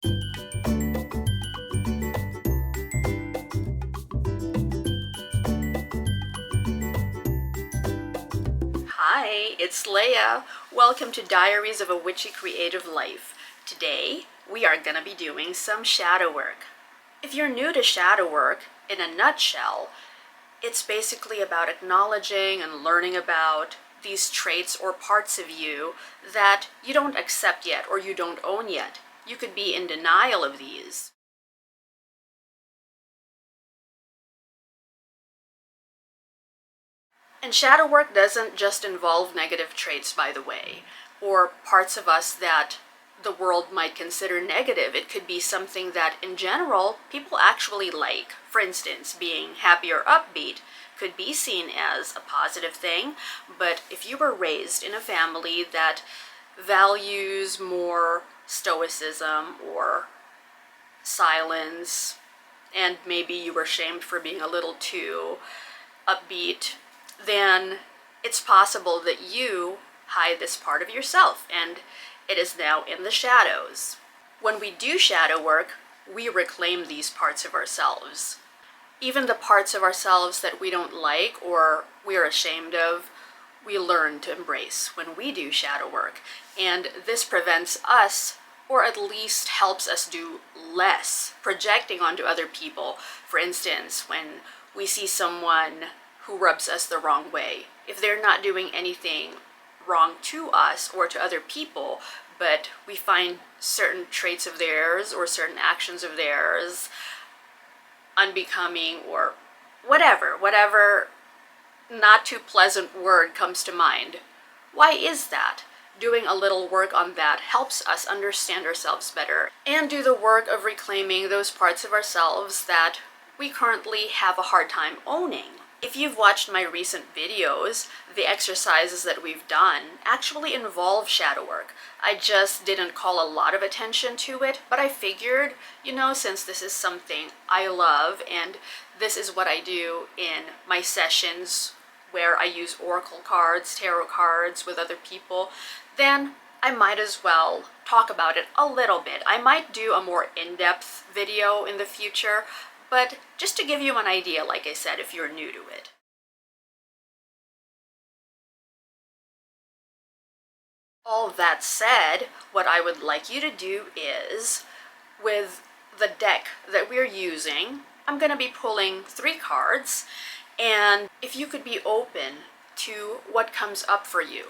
Hi, it's Leia. Welcome to Diaries of a Witchy Creative Life. Today, we are going to be doing some shadow work. If you're new to shadow work, in a nutshell, it's basically about acknowledging and learning about these traits or parts of you that you don't accept yet or you don't own yet. You could be in denial of these. And shadow work doesn't just involve negative traits, by the way, or parts of us that the world might consider negative. It could be something that, in general, people actually like. For instance, being happy or upbeat could be seen as a positive thing, but if you were raised in a family that values more stoicism or silence, and maybe you were shamed for being a little too upbeat, then it's possible that you hide this part of yourself and it is now in the shadows. When we do shadow work, we reclaim these parts of ourselves. Even the parts of ourselves that we don't like or we're ashamed of, we learn to embrace when we do shadow work. And this prevents us, or at least helps us do less, projecting onto other people. For instance, when we see someone who rubs us the wrong way, if they're not doing anything wrong to us or to other people, but we find certain traits of theirs or certain actions of theirs unbecoming or whatever not too pleasant word comes to mind. Why is that? Doing a little work on that helps us understand ourselves better and do the work of reclaiming those parts of ourselves that we currently have a hard time owning. If you've watched my recent videos, the exercises that we've done actually involve shadow work. I just didn't call a lot of attention to it, but I figured, since this is something I love and this is what I do in my sessions where I use oracle cards, tarot cards with other people, then I might as well talk about it a little bit. I might do a more in-depth video in the future, but just to give you an idea, like I said, if you're new to it. All that said, what I would like you to do is, with the deck that we're using, I'm going to be pulling 3 cards, and if you could be open to what comes up for you,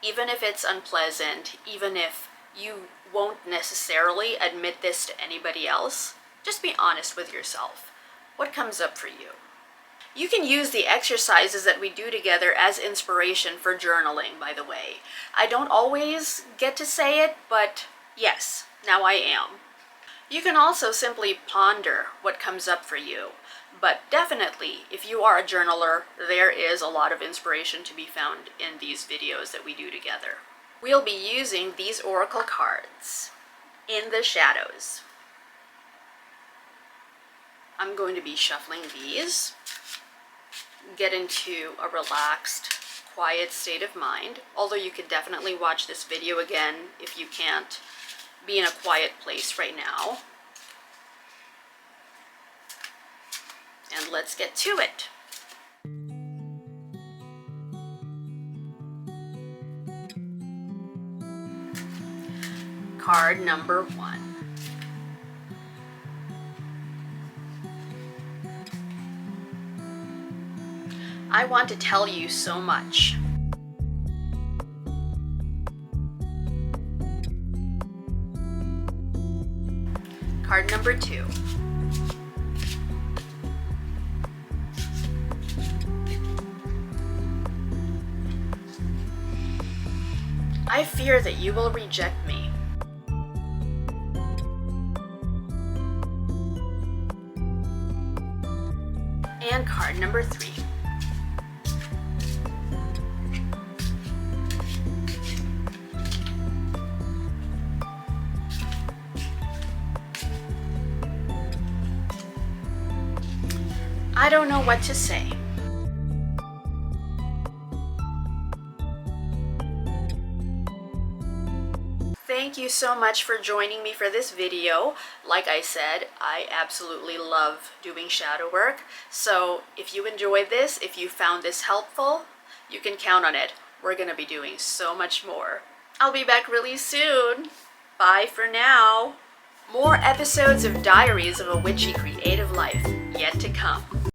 even if it's unpleasant, even if you won't necessarily admit this to anybody else, just be honest with yourself. What comes up for you? You can use the exercises that we do together as inspiration for journaling, by the way. I don't always get to say it, but yes, now I am. You can also simply ponder what comes up for you. But definitely, if you are a journaler, there is a lot of inspiration to be found in these videos that we do together. We'll be using these oracle cards in the shadows. I'm going to be shuffling these, get into a relaxed, quiet state of mind, although you could definitely watch this video again if you can't be in a quiet place right now. And let's get to it. Card number 1. I want to tell you so much. Card number 2. I fear that you will reject me. And card number 3. I don't know what to say. thank you so much for joining me for this video. Like I said, I absolutely love doing shadow work. So if you enjoyed this, if you found this helpful, you can count on it. We're going to be doing so much more. I'll be back really soon. Bye for now. More episodes of Diaries of a Witchy Creative Life yet to come.